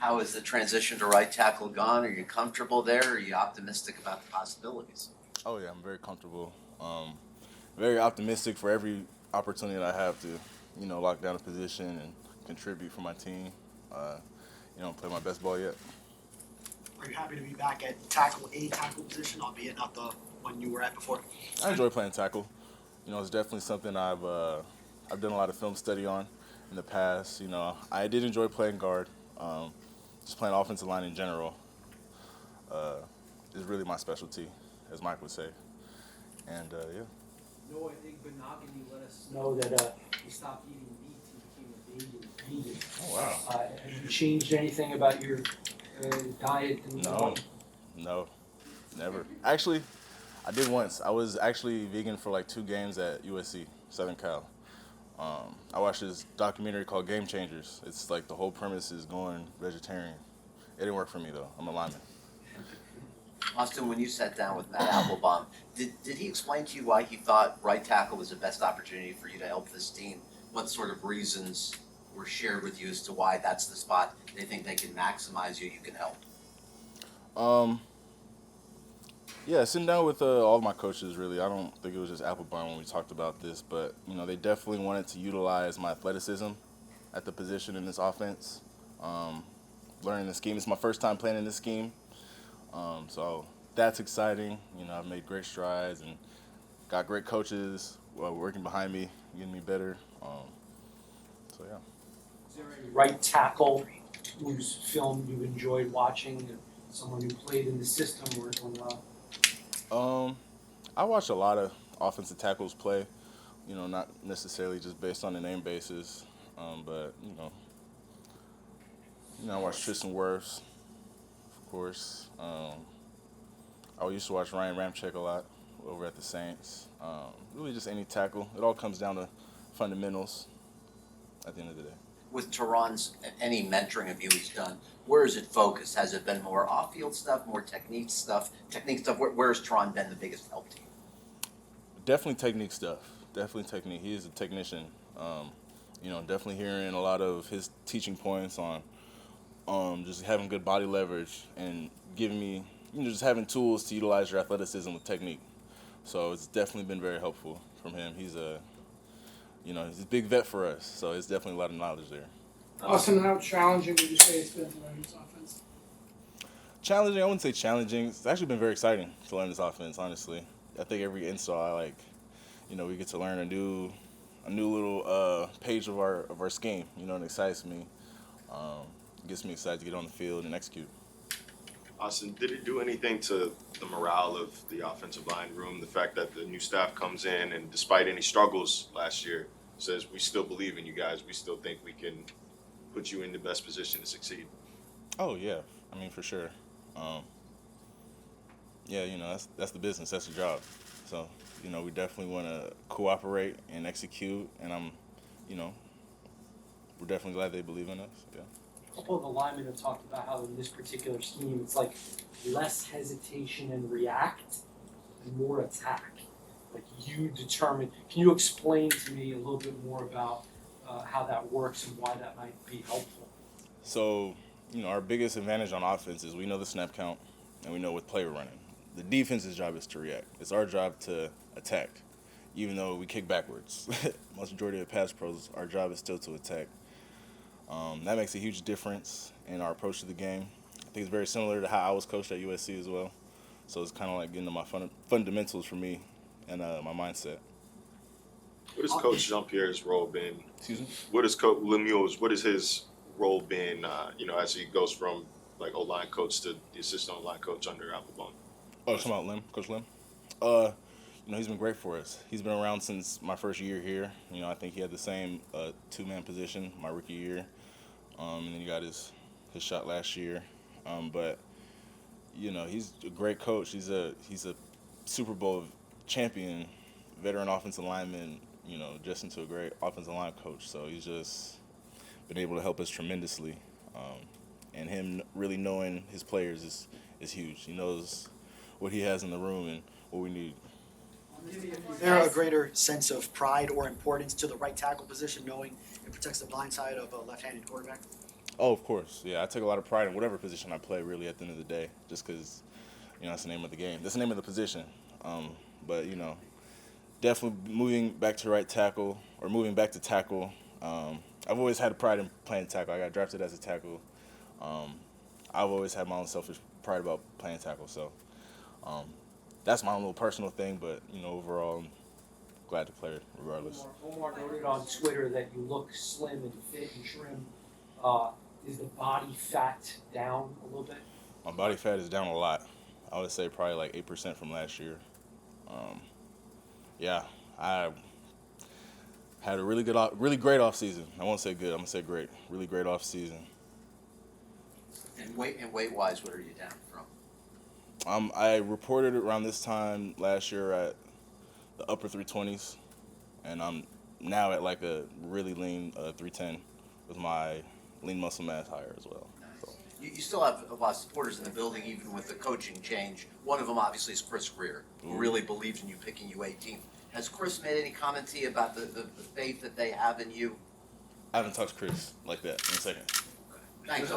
How has the transition to right tackle gone? Are you comfortable there? Are you optimistic about the possibilities? Oh yeah, I'm very comfortable. Very optimistic for every opportunity that I have to, lock down a position and contribute for my team. Uh, play my best ball yet. Are you happy to be back at tackle position, albeit not the one you were at before? I enjoy playing tackle. It's definitely something I've done a lot of film study on in the past. I did enjoy playing guard. Um, just playing offensive line in general is really my specialty, as Mike would say. And yeah. No, I think Benogany let us know that he stopped eating meat and became a vegan. Oh wow. Have you changed anything about your diet? No, never. Actually, I did once. I was actually vegan for like 2 games at USC, Southern Cal. I watched this documentary called Game Changers. It's like the whole premise is going vegetarian. It didn't work for me though. I'm a lineman. Austin, when you sat down with Matt Applebaum, did he explain to you why he thought right tackle was the best opportunity for you to help this team? What sort of reasons were shared with you as to why that's the spot they think they can maximize you, you can help? Um, yeah, sitting down with all of my coaches, really. I don't think it was just Applebaum when we talked about this, but they definitely wanted to utilize my athleticism at the position in this offense. Um, Learning the scheme. It's my first time playing in this scheme. So that's exciting. I've made great strides and got great coaches working behind me, getting me better. So yeah. Is there any right tackle whose film you enjoyed watching? Someone who played in the system or I watch a lot of offensive tackles play. Not necessarily just based on the name basis, but I watch Tristan Wirfs, of course. I used to watch Ryan Ramczyk a lot over at the Saints. Really just any tackle. It all comes down to fundamentals at the end of the day. With Tehran's, any mentoring of you he's done, where is it focused? Has it been more off-field stuff, more technique stuff? Where has Tehran been the biggest help to you? Definitely technique stuff. Definitely technique. He is a technician. Definitely hearing a lot of his teaching points on just having good body leverage and giving me, just having tools to utilize your athleticism with technique. So it's definitely been very helpful from him. He's he's a big vet for us, so it's definitely a lot of knowledge there. Austin, how challenging would you say it's been to learn this offense? Challenging, I wouldn't say challenging. It's actually been very exciting to learn this offense, honestly. I think every install we get to learn a new little page of our scheme. It excites me. Gets me excited to get on the field and execute. Austin, did it do anything to the morale of the offensive line room? The fact that the new staff comes in and despite any struggles last year, says we still believe in you guys. We still think we can put you in the best position to succeed. Oh yeah, I mean for sure. Yeah, that's the business. That's the job. So we definitely want to cooperate and execute, and we're definitely glad they believe in us. Yeah. A couple of the linemen have talked about how in this particular scheme it's like less hesitation and react and more attack. Like you determine. Can you explain to me a little bit more about how that works and why that might be helpful? So, our biggest advantage on offense is we know the snap count and we know what play we're running. The defense's job is to react. It's our job to attack, even though we kick backwards. Most majority of pass pros, our job is still to attack. That makes a huge difference in our approach to the game. I think it's very similar to how I was coached at USC as well. So it's kind of like getting to my fundamentals for me and my mindset. What has Coach Jean-Pierre's role been? Excuse me? What has Coach Lemieux's, what has his role been, as he goes from like O-line coach to the assistant O-line coach under Applebaum? Oh, talking about Lim, Coach Lim? He's been great for us. He's been around since my first year here. I think he had the same two-man position my rookie year, and then he got his shot last year. But he's a great coach. He's a Super Bowl champion, veteran offensive lineman. Just into a great offensive line coach. So he's just been able to help us tremendously, and him really knowing his players is huge. He knows what he has in the room and what we need. Is there a greater sense of pride or importance to the right tackle position, knowing it protects the blind side of a left-handed quarterback? Oh, of course. Yeah, I take a lot of pride in whatever position I play, really, at the end of the day, just because, that's the name of the game. That's the name of the position. But, definitely moving back to right tackle or moving back to tackle. I've always had pride in playing tackle. I got drafted as a tackle. I've always had my own selfish pride about playing tackle. So that's my own little personal thing. But, overall, I'm glad to play it regardless. Omar noted on Twitter that you look slim and fit and trim. Is the body fat down a little bit? My body fat is down a lot. I would say probably like 8% from last year. Yeah, I had a really great off season. I won't say good. I'm gonna say great. Really great off season. And weight wise, what are you down from? I reported around this time last year at the upper 320s, and I'm now at like a really lean 310 with my lean muscle mass higher as well. So. You still have a lot of supporters in the building, even with the coaching change. One of them obviously is Chris Greer, who really believed in you picking you 18th. Has Chris made any comment to you about the faith that they have in you? I haven't talked to Chris like that in a second. Thanks.